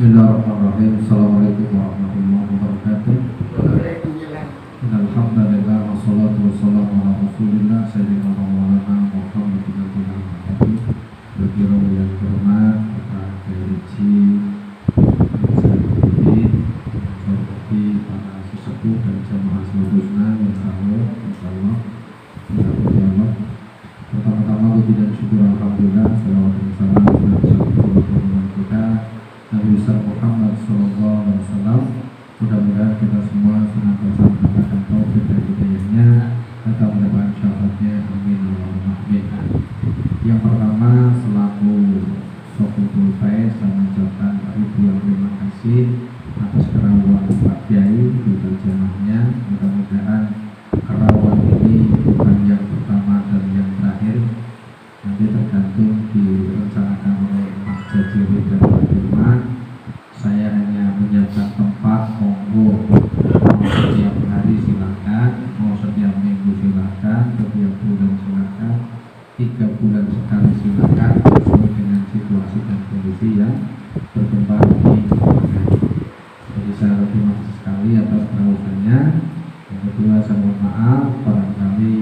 Bismillahirrahmanirrahim. Assalamualaikum warahmatullahi wabarakatuh. Alhamdulillah wassalatu wassalamu ala Rasulillah sayyidina Maulana Muhammad bin Abdullah Al-Habib. Bagi yang terhormat Bapak Diriji Hormati para sesepuh dan jamaah seluruhnya yang tahu insyaallah Allah. Pertama-tama puji dan syukur alhamdulillah, salawat dan salam kepada kita Nabi besar Muhammad sallallahu alaihi wasallam. Mudah-mudahan kita semua senantiasa mendapatkan taufik dan hidayahnya serta mendapatkan syafaatnya. Amin Allahumma amin. Yang pertama, selaku Sohibul Faiz, saya mengucapkan ribuan terima kasih atas kerawan Pak Kiai di terjemahnya. Mudah-mudahan kerawan ini bukan yang pertama dan yang terakhir, nanti tergantung direncanakan oleh Pak Jajiri dan Pak Firman. Saya hanya menyiapkan tempat, monggo mau setiap hari silakan, mau setiap minggu silakan, setiap bulan silakan, 3 bulan sekali silakan, sesuai dengan situasi dan kondisi yang berkembang di negara. Jadi saya terima kasih sekali atas perawutannya. Yang kedua, saya mohon maaf barangkali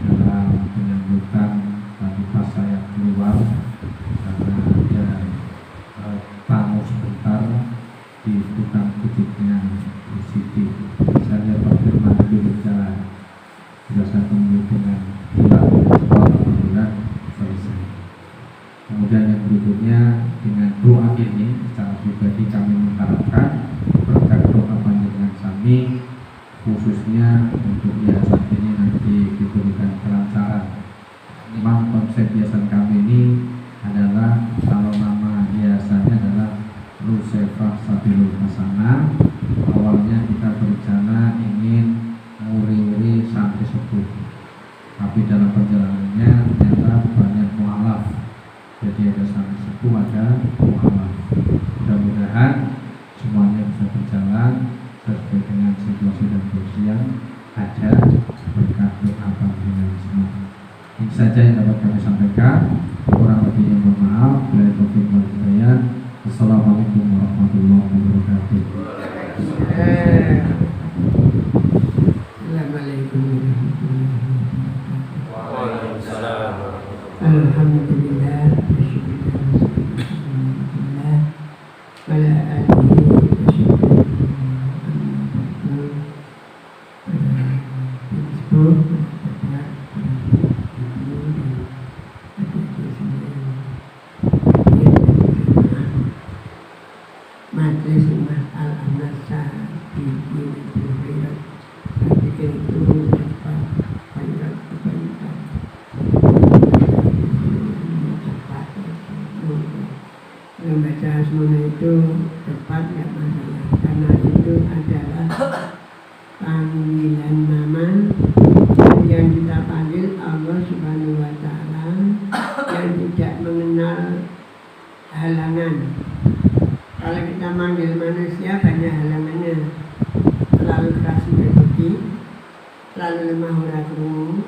dalam penyambutan tadi pas saya keluar karena ada tamu sebentar di tukang pijitnya di Siti. Saya lihat Pak Firman di berjalan, sudah saya temui dengan hilang alhamdulillah selesai. Kemudian yang berikutnya, dengan doa ini secara pribadi kami mengharapkan berkat doa panjenengan kami, khususnya untuk yayasan ini nanti diberikan kelancaran. Memang konsep yayasan kami ini adalah, kalau nama yayasannya adalah Rusefah Sabilul Hasanah. Awalnya kita berencana ingin nguri-nguri santri sepuh, tapi dalam perjalanannya ternyata banyak mualaf. Jadi ada santri sepuh, ada mualaf. Mudah-mudahan semuanya bisa berjalan sesuai dengan situasi dan kondisi yang ada berkat doa panjenengan semua. Ini saja yang dapat kami sampaikan. Kurang lebihnya mohon maaf. Bila taufik wal hidayah. Assalamualaikum warahmatullahi wabarakatuh. Assalamualaikum warahmatullahi wabarakatuh. Waalaikumsalam. Alhamdulillah, alhamdulillah, wala alihi Majlis Umat Al-Anasa di Akhirat. Saya pikir itu cepat banyak kebaikan, cepat membaca semuanya itu cepat nggak masalah, karena itu adalah panggilan nama yang kita panggil Allah Subhanahu wa Ta'ala, yang tidak mengenal halangan. Kalau kita manggil manusia banyak halangannya, terlalu keras berbudi, terlalu lemah ora krungu,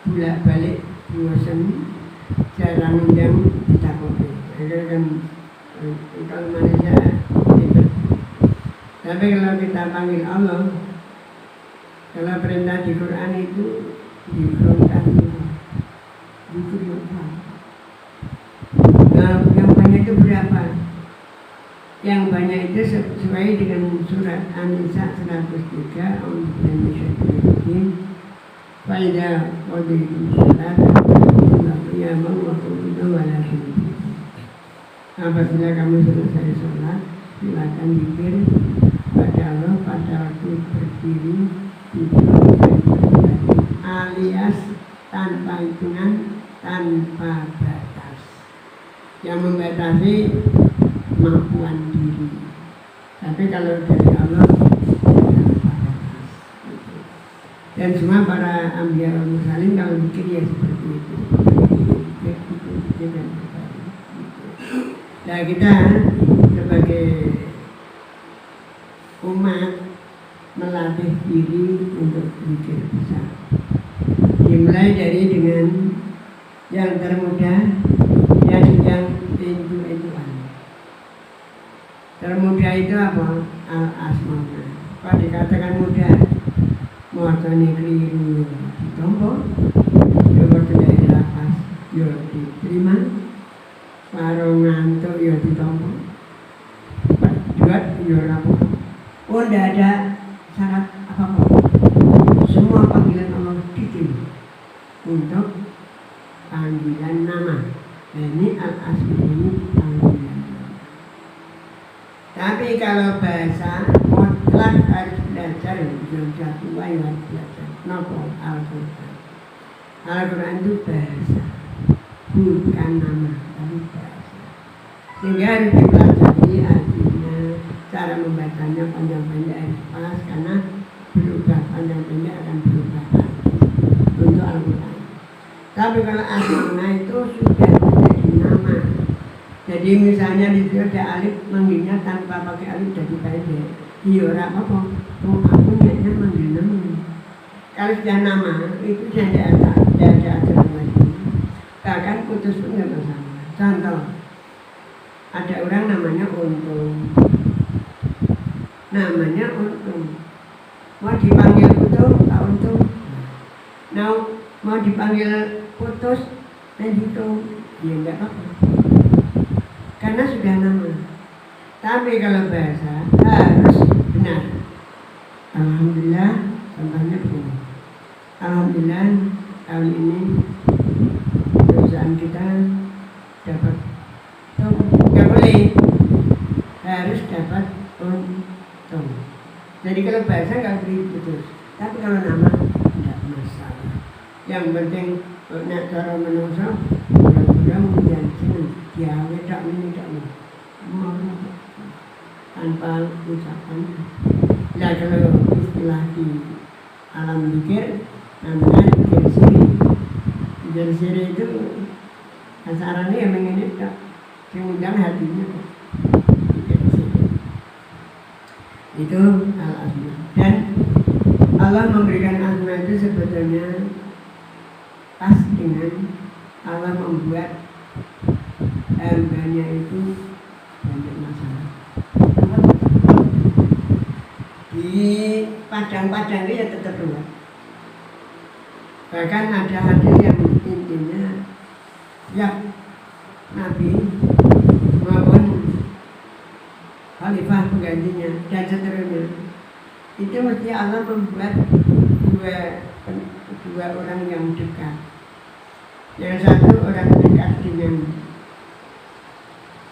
bolak-balik bosan, jarang undang ditakoki. Itu kan kalau manusia itu. Tapi kalau kita panggil Allah, kalau perintah di Quran itu dikonfrontasi, Nah, yang banyak itu berapa? Yang banyak itu sesuai dengan surat An-Nisa 103. Faidah qadikum salat qiyamah wa qu'udan wa la syukur. Apabila kamu selesai sholat, silakan zikir pada Allah pada waktu berdiri, duduk dan berbaring, alias tanpa hitungan, tanpa batas. Yang membatasi kemampuan diri. Tapi kalau dari Allah dan semua para anbiya wal mursalin kalau mikir ya seperti itu. Nah, kita sebagai umat melatih diri untuk mikir besar. Dimulai dari dengan yang termudah, yang intu-intuan. Termuda itu apa? Al-asmauna. Kalau dikatakan muda, muatane keliru ditompo, ya berkendali lapas, ya diterima, warung ngantuk ya ditompo, buat ya rapuh. Oh, tidak ada syarat apa-apa. Semua panggilan Allah diterima untuk panggilan nama. Nah, ini al-asma ini panggilan nama. Tapi kalau bahasa mutlak harus belajar, sudah tua yang harus belajar. Nopo Al-Quran. Al-Quran itu bahasa, bukan nama, tapi bahasa. Sehingga harus dipelajari artinya, cara membacanya panjang pendek harus pas, karena berubah panjang pendek akan berubah untuk Al-Quran. Tapi kalau asma itu sudah menjadi nama. Jadi misalnya di situ ada alif, manggilnya tanpa pakai alif jadi pendek. Iya orang apa? Oh, aku niatnya manggil nama. Kalau sudah nama itu tidak ada aturan lagi. Bahkan putus pun nggak masalah. Contoh, ada orang namanya Untung. Namanya Untung. Mau dipanggil Untung, Pak Untung. Nah, mau dipanggil Putus, Untung. Ya enggak apa-apa. Karena sudah nama. Tapi kalau bahasa harus benar. Alhamdulillah, contohnya begini. Alhamdulillah tahun ini perusahaan kita dapat nggak boleh, harus dapat untung. Jadi kalau bahasa nggak boleh putus. Tapi kalau nama tidak masalah. Yang penting nak cara menungso, mudah-mudahan menjadi senang. Ya, tidak ini mau tanpa ucapan. Nah, kalau istilah di alam pikir namanya jersiri itu asarannya yang mengenai tak mengundang hatinya kok. Itu al-asma. Dan Allah memberikan asma itu sebetulnya pas dengan Allah membuat hambanya itu banyak masalah. Di padang-padang itu ya tetap ruwet. Bahkan ada hadis yang intinya ya Nabi maupun khalifah penggantinya dan seterusnya itu mesti Allah membuat dua orang yang dekat. Yang satu orang dekat dengan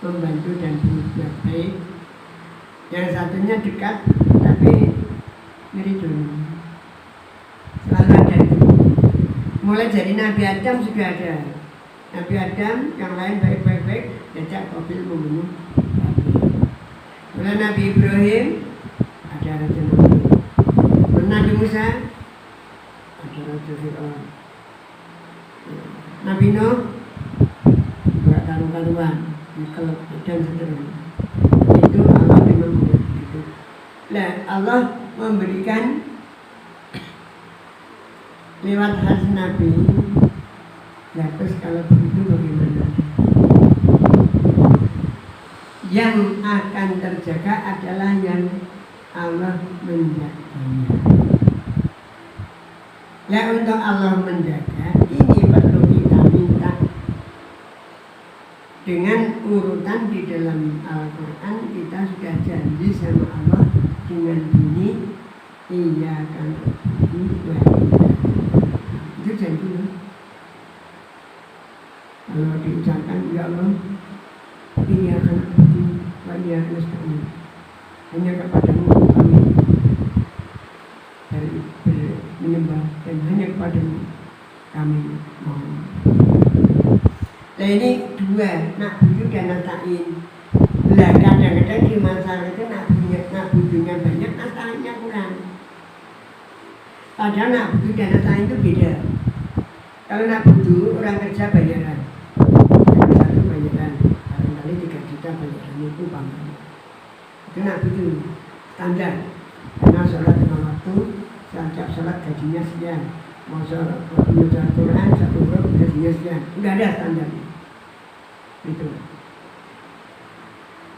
membantu dan berbuat baik. Yang satunya dekat tapi ngeri dulu. Selalu ada itu. Mulai dari Nabi Adam sudah ada. Nabi Adam yang lain baik-baik jajak Qabil membunuh Nabi. Mulai Nabi Ibrahim ada Raja Nabi. Nabi Musa ada Raja Fir'aun. Nabi Nuh juga karu-karuan, dan seterusnya. Itu Allah memang begitu. Nah, Allah memberikan lewat hadis Nabi. Nah, terus kalau begitu bagaimana? Yang akan terjaga adalah yang Allah menjaganya. Nah, untuk Allah menjaga ini perlu kita minta dengan urutan di dalam Al-Quran. Kita sudah janji sama Allah dengan bunyi iyyaka na'budu wa iyyaka nasta'in. Itu janji loh. Kalau diucapkan ya Allah iyyaka na'budu wa iyyaka nasta'in, hanya kepadamu kami menyembah dan hanya kepadamu kami mohon. Nah, ini dua, na'budu dan nasta'in. Lah kadang-kadang di masalah itu na'budunya banyak, nasta'innya kurang. Padahal na'budu dan nasta'in itu beda. Kalau na'budu orang kerja bayaran, satu bayaran, barangkali 3 juta bayaran itu bangga. Itu na'budu standar. Karena sholat 5 waktu, setiap sholat gajinya sekian. Mau sholat membaca Quran 1 huruf gajinya sekian. Enggak ada standar. Itu.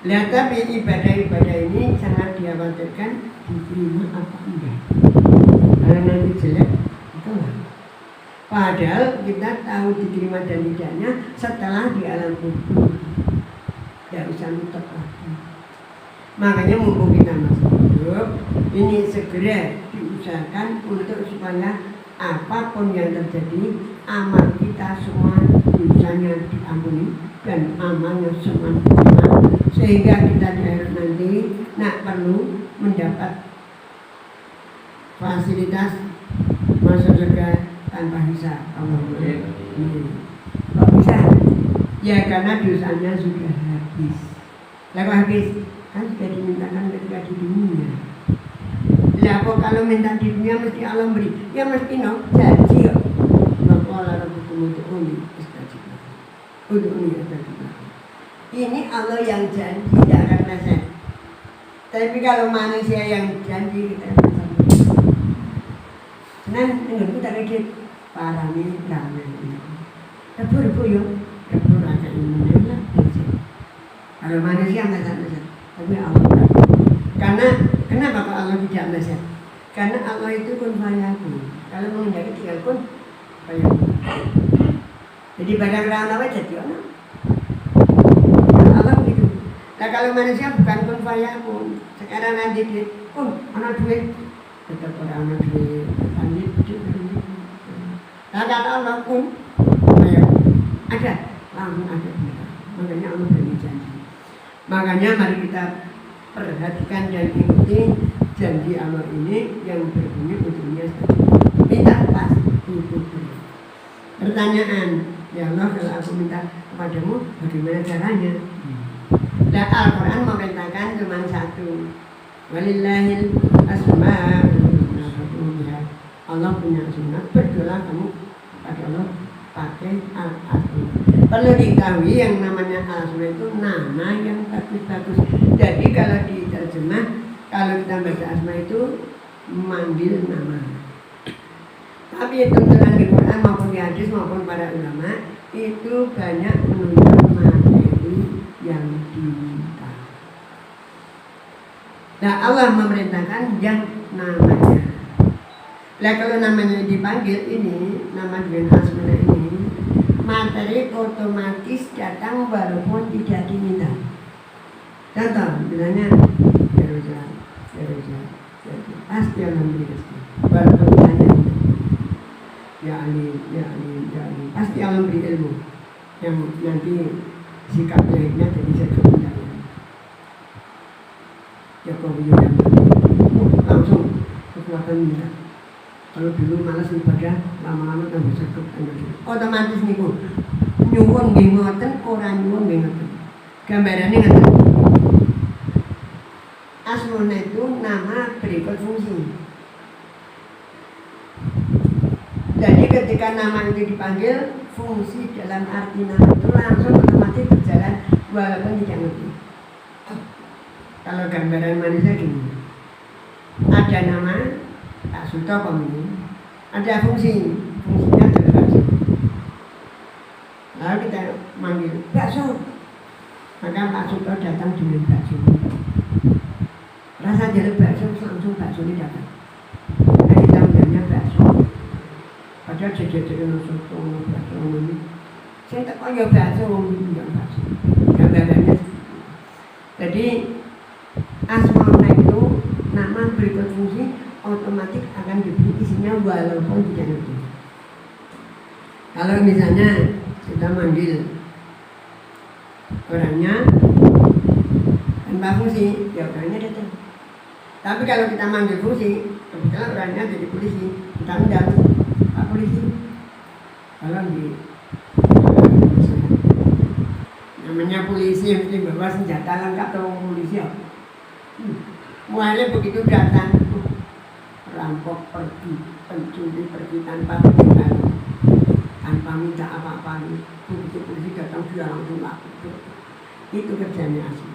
Lihat tapi ibadah-ibadah ini sangat dikhawatirkan diterima apa enggak. Kalau nanti jelek, itu lah. Padahal kita tahu diterima dan tidaknya setelah di alam kubur. Tidak usah nutup lagi. Makanya mumpung kita masih hidup, ini segera diusahakan untuk supaya apapun yang terjadi, amal kita semua dosanya diampuni dan amalnya semua diterima, sehingga kita di akhirat nanti nak perlu mendapat fasilitas masuk surga tanpa hisab. Kok bisa? Ya karena dosanya sudah habis. Lalu habis kan sudah dimintakan ketika di dunia. Lah kok kalau minta di dunia mesti Allah beri? Ya mesti no janji kok. Bapak rabbukum ud'uni astajib lakum. Ud'uni astajib lakum. Ini Allah yang janji, tidak akan meleset. Tapi kalau manusia yang janji kita meleset. Senang dengan kita kredit para mitra ini. Dapur yo, dapur agak ini lah. Kalau manusia meleset, tapi Allah tidak. Karena kenapa kok Allah tidak meleset? Karena Allah itu kun fayakun. Kalau mengendaki tinggal kun fayakun. Jadi barang rana aja jadi orang. Allah begitu. Nah kalau manusia bukan kun fayakun. Sekarang nanti dia kun anak duit tetap orang anak duit lanjut. Nah kalau Allah kun fayakun ada langsung ada. Makanya Allah beri janji. Makanya mari kita perhatikan dan ikuti janji Allah ini yang berbunyi ujungnya minta pas itu. Pertanyaan, ya Allah kalau aku minta kepadamu bagaimana caranya? Nah Al-Quran memerintahkan cuma satu. Walillahil asma'ul husna. Allah punya sunnah, berdoa kamu kepada Allah pakai al-asma. Perlu diketahui yang namanya al-asma itu nama yang bagus-bagus. Jadi kalau diterjemah, kalau kita baca asma itu memanggil nama. Tapi teman-teman di Quran maupun di hadis maupun para ulama itu banyak menunjuk materi yang diminta. Nah Allah memerintahkan yang namanya. Nah kalau namanya dipanggil ini, nama dengan asma ini, materi otomatis datang walaupun tidak diminta. Contoh, misalnya Jeruja, pasti Allah memberi rezeki. Walaupun ditanya, ya alim, pasti Allah memberi ilmu yang nanti sikap baiknya jadi sesuatu. Jokowi langsung kekuatan minta. Kalau dulu malas ibadah, lama-lama tambah sakit. Otomatis nih bu, nyuwun nggih ngoten, ora nyuwun nggih ngoten. Gambarannya ngoten. Asmona itu nama berikut fungsi. Jadi ketika nama itu dipanggil, fungsi dalam arti nama itu langsung otomatis berjalan walaupun tidak ngerti. Kalau gambaran manusia gini, ada nama Pak Suto ini, ada fungsinya adalah bakso. Lalu kita manggil bakso, maka Pak Suto datang dengan bakso. Rasa jalur bakso langsung bakso ini dapat. Nah kita undangnya bakso. Padahal jadi soto bakso ini. Saya tak kaya bakso, enggak bakso. Gambarannya. Jadi asmaul itu nama berikut fungsi otomatis akan diberi isinya walaupun tidak ngerti. Kalau misalnya kita manggil orangnya tanpa fungsi, ya orangnya datang. Tapi kalau kita manggil fungsi, kebetulan orangnya jadi polisi, kita undang Pak Polisi. Kalau di namanya polisi mesti bawa senjata lengkap atau polisi ya. Mulanya begitu datang, perampok pergi, pencuri pergi tanpa berjalan, tanpa minta apa-apa. Begitu polisi datang dia langsung laku. Itu kerjanya asma.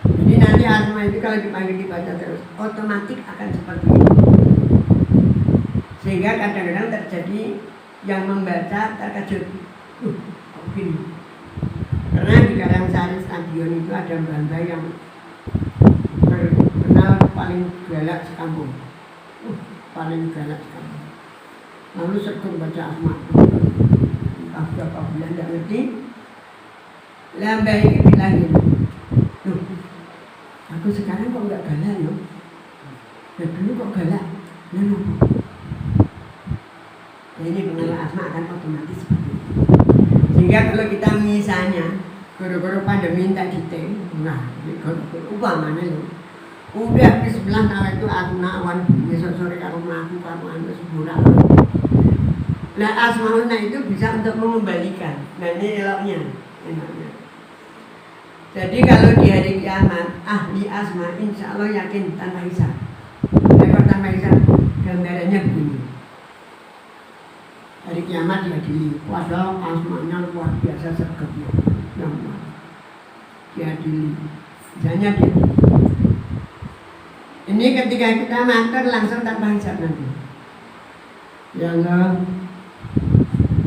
Jadi nanti asma itu kalau dipanggil dibaca terus, otomatis akan seperti itu. Sehingga kadang-kadang terjadi yang membaca terkejut. Kok begini? Karena di Karangsari Stadion itu ada mbak yang terkenal paling galak sekampung. Paling galak sekampung. Lalu sekut baca asma. Entah berapa bulan tidak ngerti. Lah mbak ini bilangin, loh, aku sekarang kok nggak galak loh. Ya dulu kok galak. Nah, ini pengaruh asma akan otomatis seperti itu. Sehingga kalau kita misalnya guru-guru pada minta detail, nah, umpamanya loh, udah di sebelah kawat itu aku nawan, besok sore kalau melaku kamu anu sebulan. Nah asmaulna itu bisa untuk mengembalikan. Nah ini eloknya. Jadi kalau di hari kiamat ahli asma insya Allah yakin tanpa hisab. Kalau tanpa hisab gambarannya begini. Hari kiamat diadili, padahal asmanya luar biasa sergapnya, diadili. Misalnya dia, ini ketika kita makan langsung tanpa hisab nanti. Ya Allah,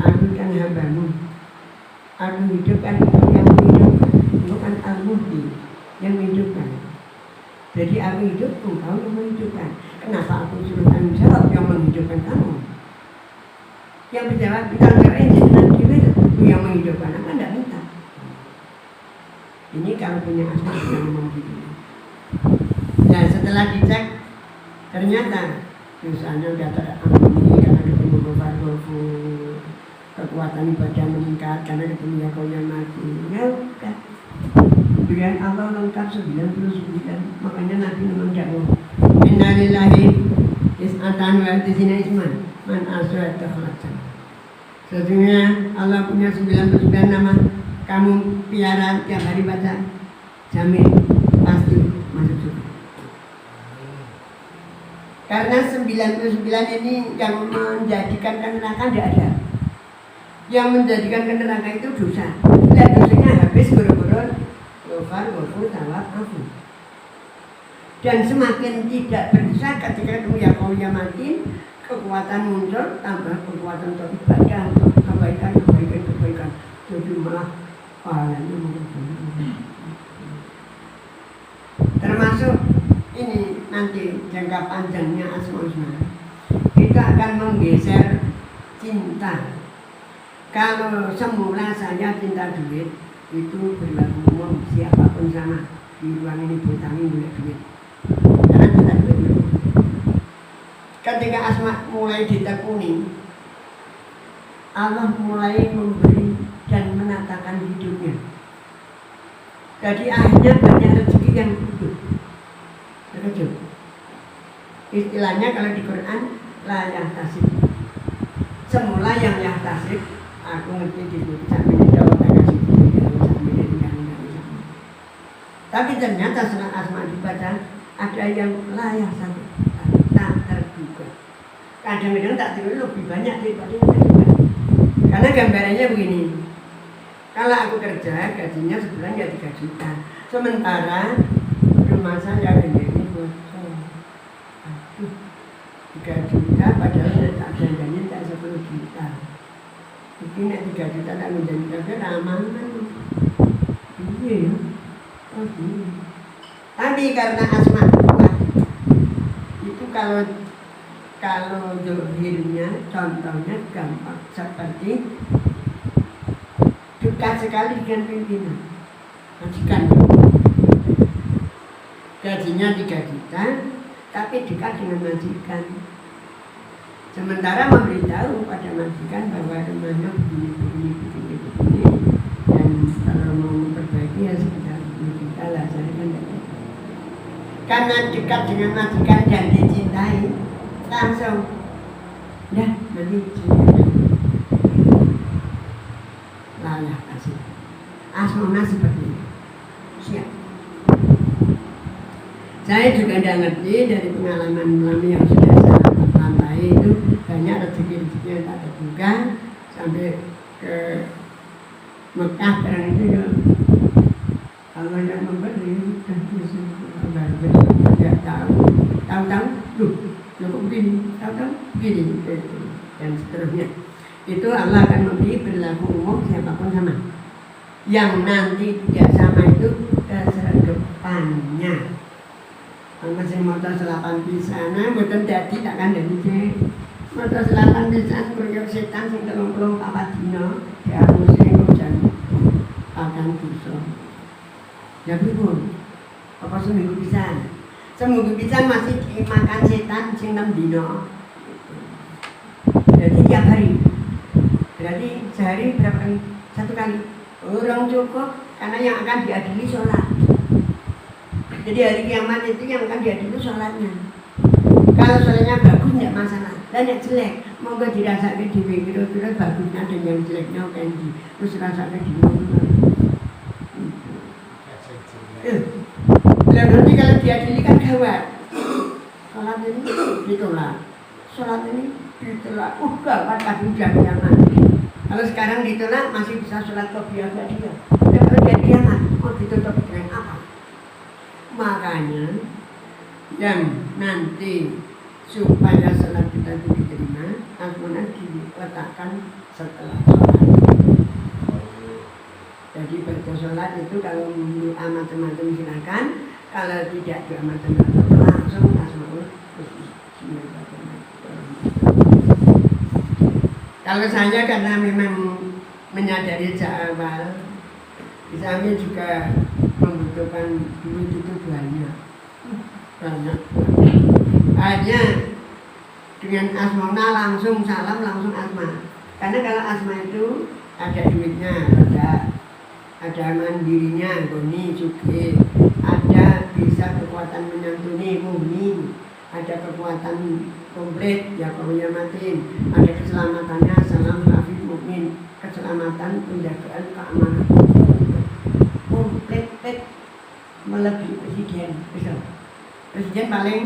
aku kan hambamu, aku hidupkan yang menghidupkan, bukan al-muhdi yang menghidupkan. Jadi aku hidup, engkau yang menghidupkan. Kenapa aku suruh tanggung jawab yang menghidupkan kamu? Yang berjawab, kita ngerein jenengan diri, yang menghidupkan, apa enggak minta. Ini kalau punya asma sudah ngomong gitu. Nah setelah dicek, ternyata dosanya sudah terampuni karena ketemu Ghafur, kekuatan ibadah meningkat karena ketemu Yakonya mati. Ya udah, pilihan Allah lengkap 99. Makanya Nabi memang jauh. Innalillahi is'atan wa tisina isman man aswat takhlaqan. Sesungguhnya Allah punya 99 nama. Kamu piara tiap hari baca, jamin pasti masuk surga. Karena 99 ini yang menjadikan ke neraka tidak ada. Yang menjadikan ke neraka itu dosa. Lihat dosanya habis boro-boro Ghafur, tawab, afu. Dan semakin tidak berdosa ketika kamu ya mati, kekuatan muncul, tambah kekuatan untuk ibadah, untuk kebaikan. Jadi malah pahalanya mungkin. Termasuk ini nanti jangka panjangnya Asmaul Husna kita akan menggeser cinta. Kalau semula saya cinta duit, itu berlaku umum siapapun sama di ruang ini bertanggung boleh duit. Karena cinta duit dulu. Ketika Asma mulai ditekuni, Allah mulai memberi dan menatakan hidupnya. Jadi akhirnya banyak rezeki yang hidup. Terkejut. Istilahnya kalau di Quran la yahtasib. Semula yang yahtasib, aku ngerti di buku sampai di Jawa kasih tapi ternyata setelah Asma dibaca ada yang la yahtasib, tak terduga. Kadang-kadang tak terduga lebih banyak daripada yang terduga. Karena gambarannya begini. Kalau aku kerja, gajinya sebulan ya 3 juta. Sementara rumah saya ini bocor. Aduh, 3 juta padahal tak janjinya tak 10 juta. Mungkin 3 juta tak menjanjikan tapi ramalan. Iya ya. Oh, iya. Tapi karena Asma kuat, itu kalau zahirnya contohnya gampang seperti dekat sekali dengan pimpinan majikan, gajinya 3 juta tapi dekat dengan majikan, sementara memberitahu pada majikan bahwa rumahnya begini dan kalau mau memperbaiki ya sekitar 10 juta lah. Saya kan karena dekat dengan majikan dan dicintai langsung ya nanti layak kasih Asmaul seperti ini. Siap. Saya juga tidak ngerti dari pengalaman yang sudah saya lampaui itu banyak rezeki-rezeki yang tak terduga sampai ke Mekah barang itu ya Allah yang memberi dan tidak tahu loh begini, tahu begini dan seterusnya. Itu Allah akan memberi berlaku umum siapapun sama. yang nanti tidak sama itu kesergepannya. Masih motor selapan pisana, bukan jadi tak kan dari cek. Motor selapan pisan berkep setan sing 34 dina dihapusi hujan akan dosa. Ya pripun? Apa seminggu pisan? Seminggu pisan masih dimakan setan sing 6 dina. Jadi tiap hari. Berarti sehari berapa kali? 1 kali. Orang cukup karena yang akan diadili sholat. Jadi hari kiamat itu yang akan diadili sholatnya. Kalau sholatnya bagus tidak masalah. Dan yang jelek, monggo dirasakan di kira-kira bagusnya dan yang jeleknya kendi. Terus rasakan di mana? Nanti kalau diadili kan gawat. Sholat ini ditolak. Sholat ini ditolak. Gawat kadang kiamat. Kalau sekarang ditolak masih bisa sholat qobliyah dia. Dan kalau dia kiamat, ditutup dengan apa? Makanya yang nanti supaya sholat kita itu diterima, asmana diletakkan setelah sholat. Jadi baca sholat itu kalau doa macam-macam silakan, kalau tidak doa macam-macam langsung asmana. Kalau saya karena memang menyadari sejak awal, saya juga membutuhkan duit itu banyak. Hanya dengan asmona langsung salam langsung asma. Karena kalau asma itu ada duitnya, ada mandirinya, goni, suki, ada bisa kekuatan menyantuni, mumi, ada kekuatan komplit, ya pokoknya matin, ada keselamatannya, salam hafid mukmin, keselamatan, penjagaan, keamanan, komplit, melebihi presiden, bisa. Presiden paling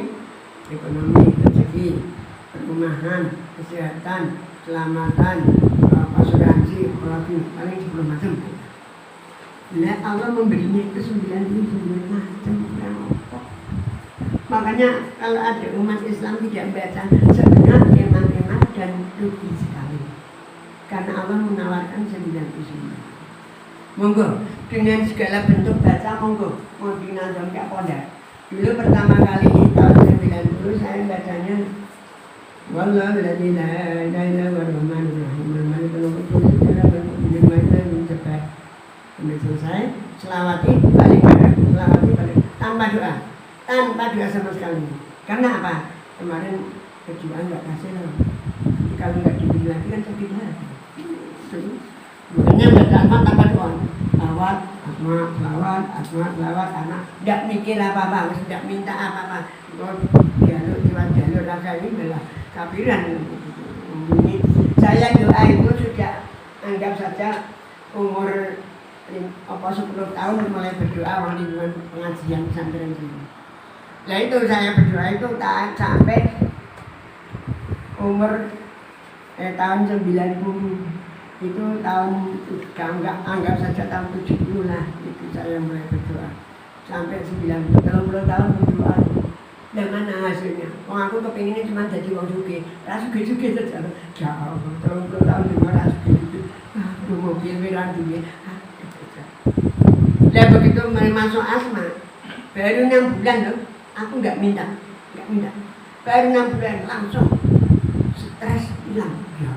ekonomi, rezeki, perumahan, kesehatan, keselamatan, asuransi, paling 10 macam. Nah, Allah memberinya itu 99 macam. Makanya kalau ada umat Islam tidak baca sebenarnya eman-eman dan rugi sekali. Karena Allah menawarkan 99. Monggo, dengan segala bentuk baca monggo, mau dinazam ke pondok. Dulu pertama kali tahun 90 saya bacanya Wallahu la ilaha illa huwa ar-rahmanur rahim. Malikul mulk secara bentuk dimana mencepat. Sampai selesai, selawati balik pada, selawati balik tanpa doa sama sekali. Karena apa? Kemarin kejuan nggak kasih loh. Kalau nggak dibeli lagi kan sakit hati. Makanya baca asma tanpa doa. Selawat, karena tidak mikir apa-apa, tidak minta apa-apa. Jalur rasa ini adalah kafiran. Ini saya doa itu sudah anggap saja umur 10 tahun mulai berdoa lingkungan pengajian pesantren ini. Nah itu saya berdoa itu sampai umur tahun 90. Itu tahun anggap saja tahun 70 lah itu saya mulai berdoa sampai 90 tahun berdoa. Dan mana hasilnya? Aku kepinginnya cuma jadi wong sugih, sugih saja. Jauh 30 tahun dengar sugih. Aduh mobil merah duit. Lah begitu masuk asma, baru 6 bulan loh, aku nggak minta. Baru 6 bulan langsung stres hilang. Ya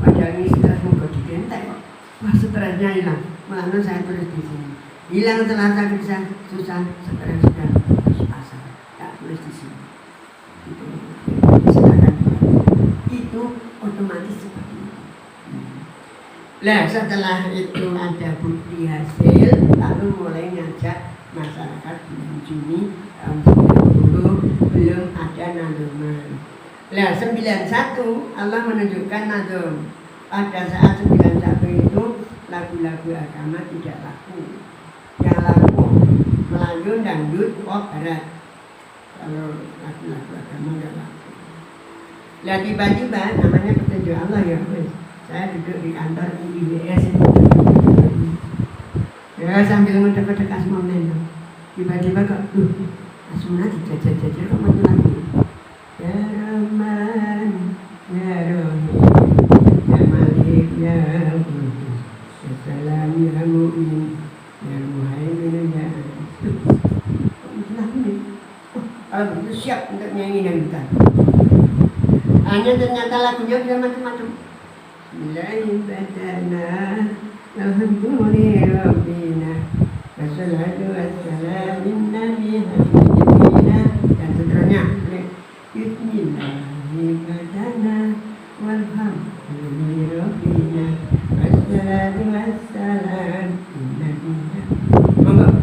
padahal ini stres mau digentek kok. Wah stresnya hilang. Malah saya tulis di sini. Hilang setelah saya susah stres sudah putus asa. Tak tulis di sini. Itu otomatis seperti itu. Nah setelah itu ada bukti hasil, lalu mulai ngajak masyarakat bulan Juni tahun 90 belum ada nadoman. Nah 91 Allah menunjukkan nadom. Pada saat 91 itu lagu-lagu agama tidak laku. Yang laku Melayu, dangdut, pop, barat. Kalau lagu-lagu agama tidak laku. Nah tiba-tiba namanya petunjuk Allah ya wes. Saya duduk di kantor IBS ya sambil ngedek-ngedek asmonen. Tiba-tiba kok asmona dijajah-jajah kok mati lagi. Ya Rahman, Ya Rahim, Ya Malik, Ya Qudus, kalau begitu siap untuk nyanyi dangdutan. Hanya ternyata lagunya sudah macam-macam. Bismillahirrahmanirrahim. Alhamdulillahirrahmanirrahim. Wassalatu wassalamu nabi habibina dan seterusnya. Bismillahirrahmanirrahim. Walhamdulillahirrahmanirrahim. Wassalatu wassalamu nabi. Monggo.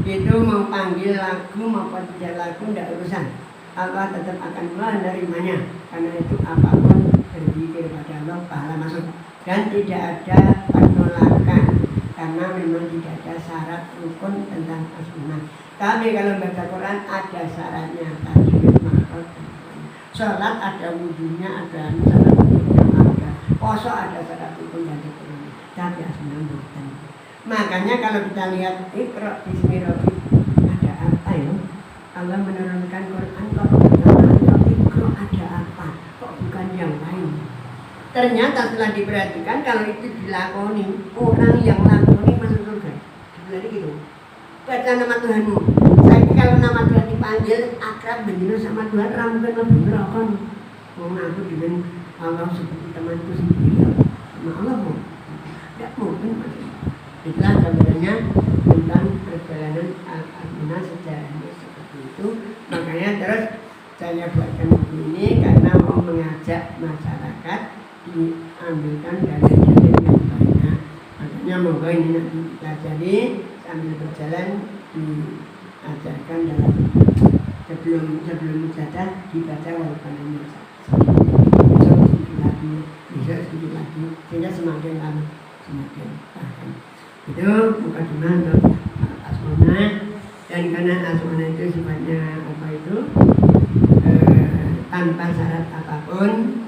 Itu mau panggil lagu maupun tidak lagu tidak urusan. Allah tetap akan menerimanya. Karena itu apapun berzikir pada Allah pahala masuk. Dan tidak ada penolakan. Karena memang tidak ada syarat rukun tentang as-sunnah. Tapi kalau baca Quran ada syaratnya. Tajwid, makhraj. Sholat ada wudunya, ada syarat rukunnya, ada poso ada syarat rukun dan sebagainya. Tapi as-sunnah bukan. Makanya kalau kita lihat Iqra bismi rabbik, ada apa ya? Allah menurunkan Quran kok Iqra ada apa? Kok bukan yang lain? Ternyata setelah diperhatikan kalau itu dilakoni, orang yang lakoni masuk surga. Jadi gitu. Baca nama Tuhanmu. Saya kalau nama Tuhan dipanggil akrab begitu sama Tuhan, rambukan lebih neraka. Mau aku dengan Allah seperti temanku sendiri sama Allah mau. Tidak mungkin masuk. Itulah gambarannya tentang perjalanan al-sunnah sejarahnya seperti itu. Makanya terus saya buatkan buku ini karena mau mengajak masyarakat diambilkan dari dalil yang banyak. Makanya moga ini nanti dipelajari sambil berjalan diajarkan dalam sebelum mujadah dibaca walaupun hanya besok sedikit lagi sehingga semakin lama semakin paham. Itu mukadimah untuk as-sunnah. Dan karena as-sunnah itu sifatnya apa itu tanpa syarat apapun,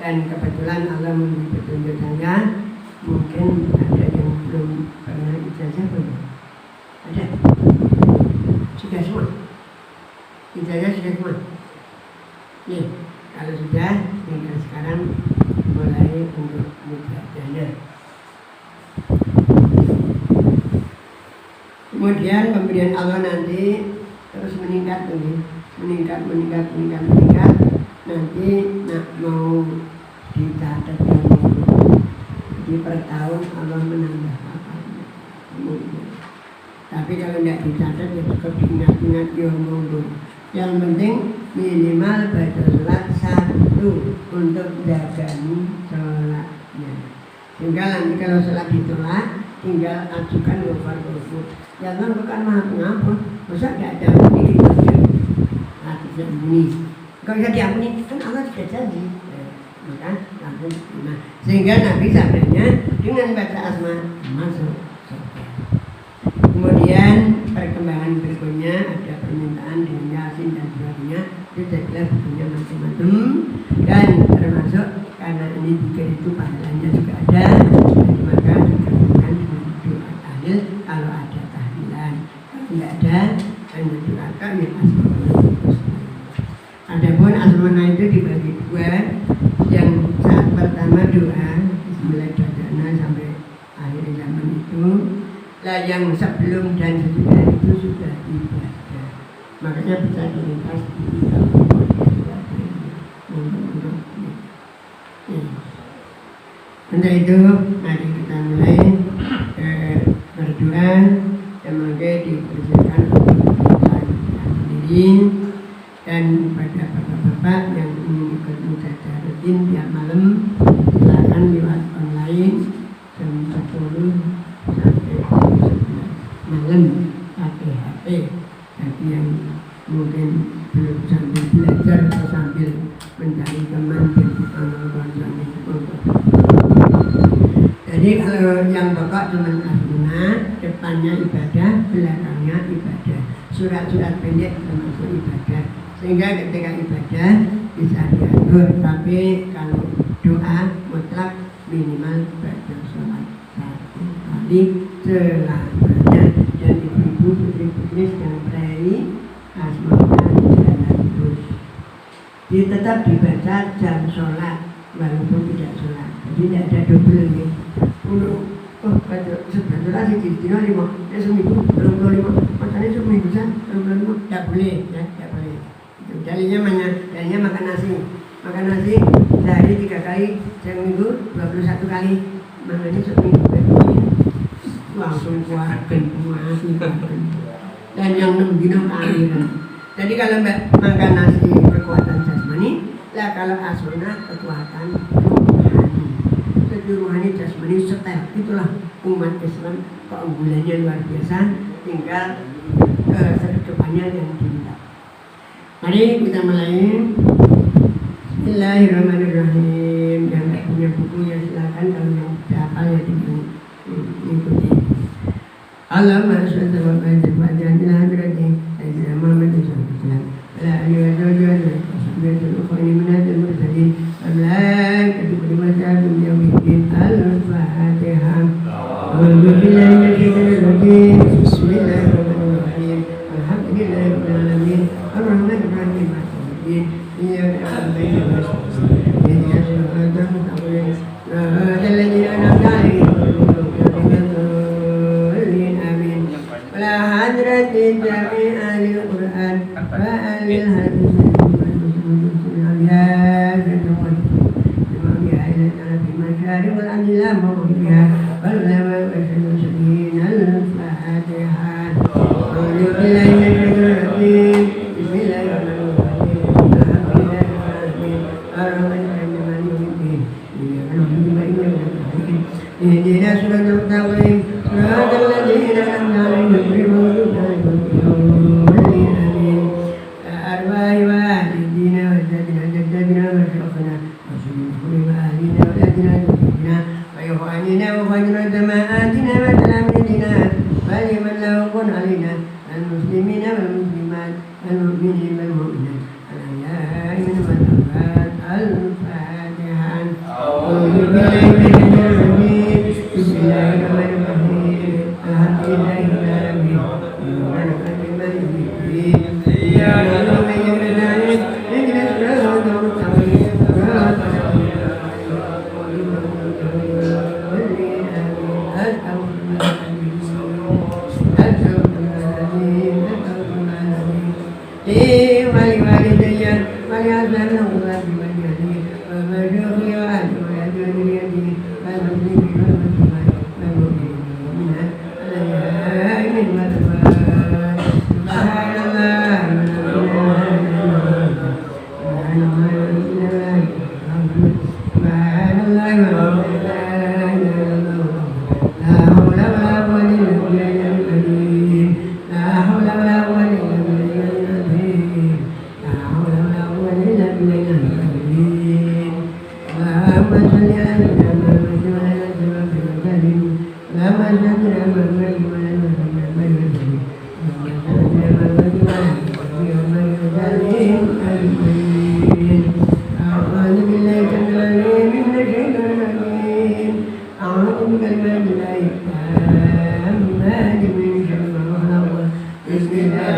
dan kebetulan Allah memberi petunjuk saya, mungkin ada yang belum pernah ijazah belum? Ada? Sudah semua? Ijazah sudah semua? Nih, kalau sudah, tinggal sekarang mulai untuk mujadahnya. Kemudian pemberian Allah nanti terus meningkat. Nanti mau dicatat jadi per tahun Allah menambah apa? Tapi kalau tidak dicatat ya cukup diingat-ingat ya monggo. Yang penting minimal baca sholat 1 untuk jagani sholatnya. Sehingga nanti kalau sholat ditolak tinggal ajukan ghafur. Ya Allah bukan maha pengampun. Masa tidak ada ampuni kita hati diampuni. Kalau bisa diampuni kan Allah sudah janji. Maka ampun. Nah, sehingga Nabi sabdanya dengan baca asma masuk surga. Kemudian perkembangan berikutnya ada permintaan dengan Yasin dan sebagainya. Itu jadilah bukunya macam-macam. Dan termasuk karena ini zikir itu pahalanya juga ada. Jadi maka digabungkan dengan doa tahlil kalau ada tahlilan. Kalau tidak ada hanya doakan ya asmaul husna. Adapun asmaul itu dibagi 2. Yang saat pertama doa Bismillahirrahmanirrahim sampai akhir zaman itu. Lah yang sebelum dan sesudah itu sudah ibadah. Makanya bisa diringkas di untuk itu mari kita mulai berdoa. Semoga dipersiapkan sendiri dan pada bapak-bapak yang ingin ikut mujadah rutin tiap malam silakan lewat online jam 10 sampai 11 malam pakai HP. Bagi yang mungkin belum sambil belajar atau sambil mencari teman dan konsultasi untuk. Jadi kalau yang pokok cuma as-sunnah, depannya ibadah, belakangnya ibadah. Surat-surat pendek termasuk ibadah. Sehingga ketika ibadah bisa diatur. Tapi kalau doa mutlak minimal baca sholat 1 kali selamanya. Dan ibu-ibu putri-putri sedang berani asmaul jalan terus. Dia tetap dibaca jam sholat walaupun tidak sholat. Jadi tidak ada double nih. Baca sebetulnya sih dino 5, seminggu 25, makanya seminggu kan 25, tidak boleh ya, tidak boleh. jadinya makan nasi sehari 3 kali, seminggu 21 kali, makanya seminggu langsung kuatkan dan yang 6 dino keakhiran. Jadi kalau makan nasi kekuatan jasmani, lah kalau asuna kekuatan rohani. Jadi rohani jasmani setel, itulah umat Islam keunggulannya luar biasa, tinggal kehidupannya yang diminta. Mari kita mulai. Bismillahirrahmanirrahim. Yang tak punya buku ya silakan, kalau yang hafal ya diikuti. Allahumma sholli wa sallim ala sayyidina Muhammad sallallahu alaihi wasallam. Ala alihi wa sahbihi wa sallam. Minal mursalin. Amlaik kulli masyaallah yaumiddin. Al-Fatihah. A'udzu billahi minasyaitonir rajim. Bismillahirrahmanirrahim. Alhamdulillahi rabbil alamin. Ar-Rahmanir Rahim. Iyyaka na'budu wa iyyaka nasta'in. Ihdinas siratal mustaqim. Siratal ladzina an'amta 'alaihim ولا حضرة جميع أهل القرآن وأهل الحديث والأبيات بموضع إلى في مشارق الأرض لا مغربها والعلماء والمرسلين. الفاتحة. أعوذ بالله من الشيطان الرجيم. بسم الله الرحمن الرحيم. الحمد لله رب العالمين الرحمن الرحيم مالك يوم الدين إياك نعبد وإياك نستعين اهدنا الصراط المستقيم صراط الذين أنعمت عليهم غير المغضوب عليهم ولا الضالين. أرواح والدينا وجدنا جدنا وشيخنا وشيوخنا وأهلنا وأولادنا وزوجنا وإخواننا وأخواتنا وجماعاتنا وتلاميذنا ولمن له كن علينا المسلمين والمسلمات والمؤمنين والمؤمنات الأحياء منهم والأموات. الفاتحة. أعوذ بالله من الشيطان الرجيم. بسم الله الرحمن الرحيم. الحمد لله رب العالمين الرحمن الرحيم مالك يوم الدين إياك نعبد وإياك نستعين اهدنا الصراط المستقيم صراط الذين أنعمت عليهم غير المغضوب عليهم ولوالدي ولأصحاب الغرب واليتيم والمشيوخ وأهل وأزواج اليتيم والمسلمين والمسلمات والمؤمنين والمؤمنات الأحياء منهم والأموات. سبحان الله سبحان الله سبحان الله لا حول ولا قوة إلا بالله العظيم. لا حول ولا قوة إلا بالله العظيم. لا حول ولا قوة إلا بالله العظيم. اللهم صل على سيدنا محمد وعلى آله وصحبه وسلم. اللهم صل على محمد وعلى آله وصحبه وسلم. أعوذ بالله من الشيطان الرجيم. أعوذ بكلمات الله التامات من شر ما خلق. بسم الله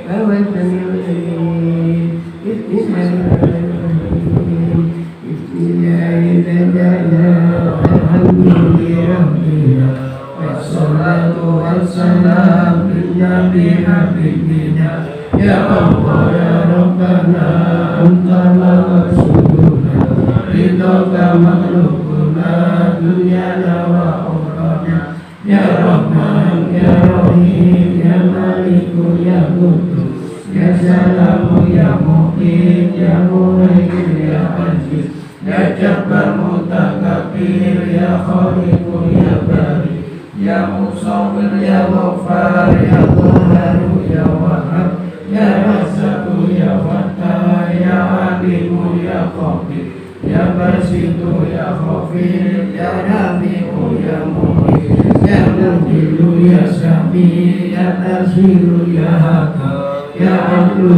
وهو السميع العليم. بسم الله الرحمن الرحيم. بسم الله بدأنا الحمد لله والصلاة والسلام للنبي حبيبنا يا الله يا ربنا أنت مقصودنا رضاك مطلوبنا دنيانا وأخرانا يا رحمن يا رحيم يا مالك يا قدوس يا سلام يا مقيم يا مهيمن يا عزيز يا جبار متكبر يا خالق يا بارئ يا مصور يا غفار يا قهار يا وهاب يا رزاق يا فتاح يا عليم يا خبير يا باسط يا خفير يا رافع يا مهيب يا مذل يا سميع يا بصير يا حكيم يا عدل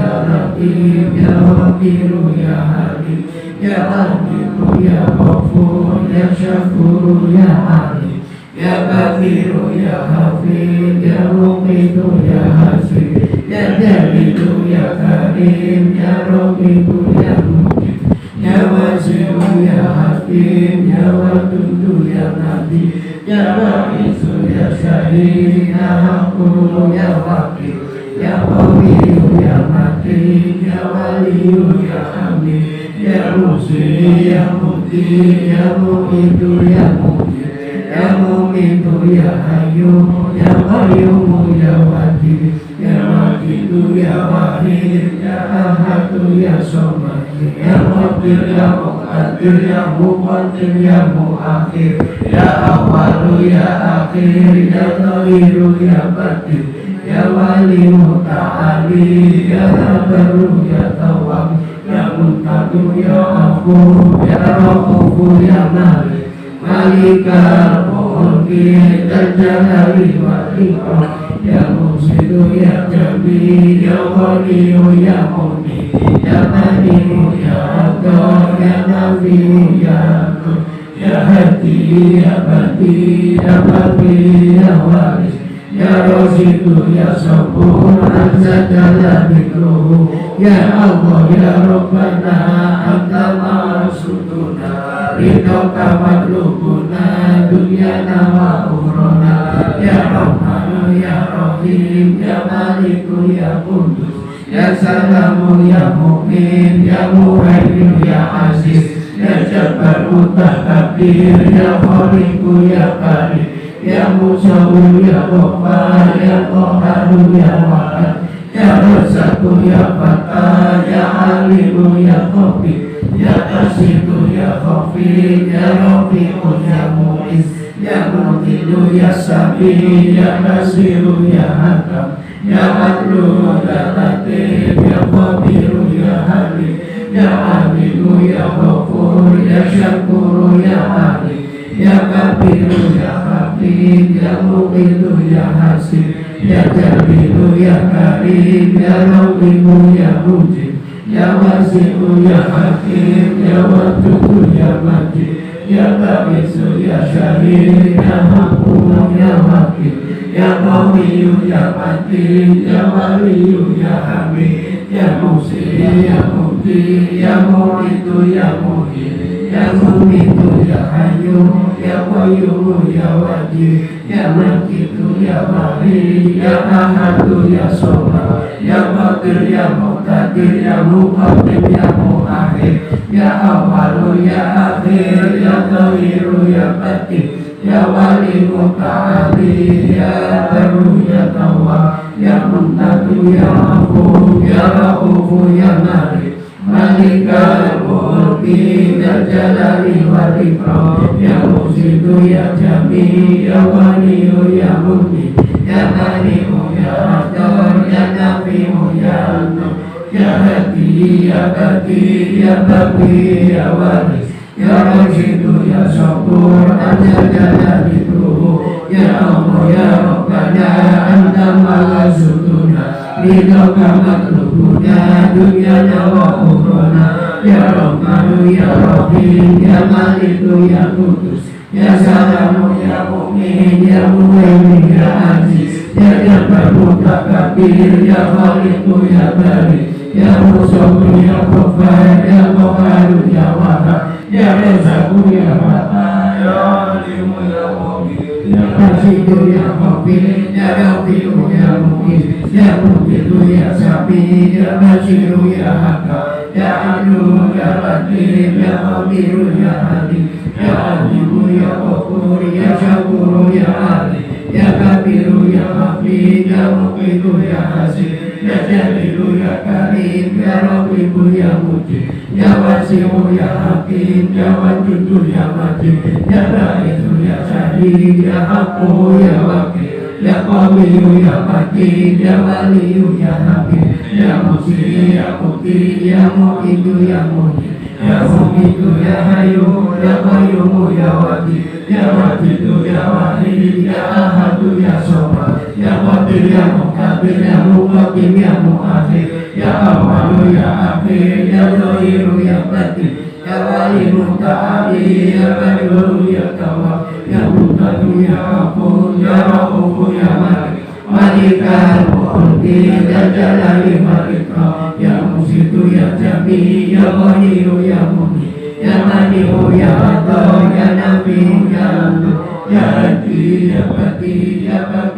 يا رقيب يا غفير يا حليم يا رحيم يا غفور يا شكور يا عليم يا بصير يا حفيظ يا مقيت يا حسيب يا جليل يا كريم يا رقيب يا مجيب يا واسع يا حكيم يا ودود يا نبي يا رئيس يا سلام Syahid, Ya Hakku, Ya Wakil, Ya Qawiyu, Ya Matin, Ya Waliyu, Ya Hamid, Ya Musi, Ya Muti, Ya Mu'idu, Ya Mujid, Ya Mumitu, Ya Hayyu, Ya Qayyum, Ya Wajid, Ya Wajidu, Ya Wahid, Ya Ahadu, Ya Somad, Ya Qadir, Ya Muqaddir, Ya Muqaddim, Ya Muakhir, Ya Awalu, Ya Akhir, Ya Zahiru, Ya Batin, Ya Wali Muta'ali, Ya Tabaru, Ya Tawab, Ya Muntadu, Ya Afu, Ya Rahufu, Ya Malik, Malikal Mulki, Ya Jalali wal Ikram, Ya Mursidu, Ya Jami, Ya Waliyu, Ya Muni, Ya Manimu, Ya Ador, Ya Nafiu, Ya Nur, Ya Hadi, Ya Badi, Ya Badi, Ya Waris, Ya Rasidu, Ya Sabur, Anta Jalla Bikruhu, Ya Allah, Ya Rabbana, Anta Ma'asuduna, Ridhoka Matlubuna, Dunyana wa Uhrona, Ya Rahmanu, Ya Rahim, Ya Maliku, Ya Kudus, Ya Salamu, Ya Mu'min, Ya Muhaimin, Ya Aziz, Ya Jabbar Mutakabbir, Ya Khaliqu, Ya Karim, Ya Musawu, Ya Ghaffar, Ya Qaharu, Ya Wahid, Ya Razzaku, Ya Fattah, Ya Alimu, Ya Khabir, Ya Qasidu, Ya Khafi, Ya Rafi'u, Ya Mu'iz, Ya Mu'tidu, Ya Sabi, Ya Nasiru, Ya Hakam, Ya Adlu, Ya Latif, Ya Khabiru, Ya Halim, Ya Amidu, Ya Ghafur, Ya Syakuru, Ya Alim, Ya Kabiru, Ya Habib, Ya Muqidu, Ya Hasib, Ya Jalilu, Ya Karim, Ya Rahimu, Ya Mujib, Ya Wasi'u, Ya Hakim, Ya Wadudu, Ya Majid, Ya Ba'isu, Ya Syahid, Ya Hakku, Ya Wakil, Ya Qawiyu, Ya Matin, Ya Waliyu, Ya Hamid, Ya Musi, Ya Muti, Ya Mu'idu, Ya Muhid, Ya Mumitu, Ya Hayyu, Ya Qayyum, Ya Wajid, Ya Makitu, Ya Wahid, Ya Ahadu, Ya Somad, Ya Qadir, Ya Muqtadir, Ya Muqaddim, Ya Muakhir, Ya Awalu, Ya Akhir, Ya Zahiru, Ya Batin, Ya Wali Muta'ali, Ya Baru, Ya Tawab, Ya Muntadu, Ya Afu, Ya Rahufu, Ya Malik, Malikal Mulki, Ya Jalali wal Ikram, Ya Mursidu, Ya Jami, Ya Waliyu, Ya Muni, Ya Manimu, Ya Ador, Ya Nafiu, Ya Nur, Ya Hadi, Ya Badi, Ya Baqi, Ya Waris, Ya Rasidu, Ya Sabur, Anta Jalla Bikruhu, Ya Allah, Ya Rabbana, Anta Ma'asuduna, Ridhoka Matlubuna, Dunyana wa Uhrona, Ya Rahmanu, Ya Rahim, Ya Maliku, Ya Kudus, Ya Salamu, Ya Mu'min, Ya Muhaimin, Ya Aziz, Ya Jabbar Mutakabbir, Ya Khaliqu, Ya Bari, Ya Musawu, Ya Ghaffar, Ya Qaharu, Ya Wahab, Ya Razzaku, Ya Fattah, Ya Alimu, Ya Khabir, Ya Qasidu, Ya Khafi, Ya Rafi'u, Ya Mu'iz, Ya Mu'tidu, Ya Sabi, Ya Nasiru, Ya Hakam, Ya Adlu, Ya Latif, Ya Khabiru, Ya Halim, Ya Alimu, Ya Ghafur, Ya Syakuru, Ya Alim, Ya Kabiru, Ya Habib, Ya Muqidu, Ya Hasib, Ya Jalilu, Ya Karim, Ya Rahimu, Ya Mujib, Ya Wasi'u, Ya Hakim, Ya Wadudu, Ya Majid, Ya Ba'isu, Ya Syahid, Ya Hakku, Ya Wakil, Ya Qawiyu, Ya Matin, Ya Waliyu, Ya Hamid, Ya Musi, Ya Muti, Ya Mu'idu, Ya Mujib, Ya Mumitu, Ya Hayyu, Ya Qayyum, Ya Wajid, Ya Wajidu, Ya Wahid, Ya Ahadu, Ya Somad, Ya Qadir, Ya Muqaddir, Ya Muqaddim, Ya Muakhir, Ya Awalu, Ya Akhir, Ya Zahiru, Ya Batin, Ya Wali Muta'ali, Ya Baru, Ya Tawab, Ya Muntadu, Ya Afu, Ya Rahufu, Ya Malik, Malikal Mulki, Ya Jalali wal Ikram, Ya Mursidu, Ya Jami, Ya Waliyu, Ya Muni, Ya Mani'u, Ya Ador, Ya Nafi'u, Ya Nur, Ya Hadi, Ya Baqi, Ya Baqi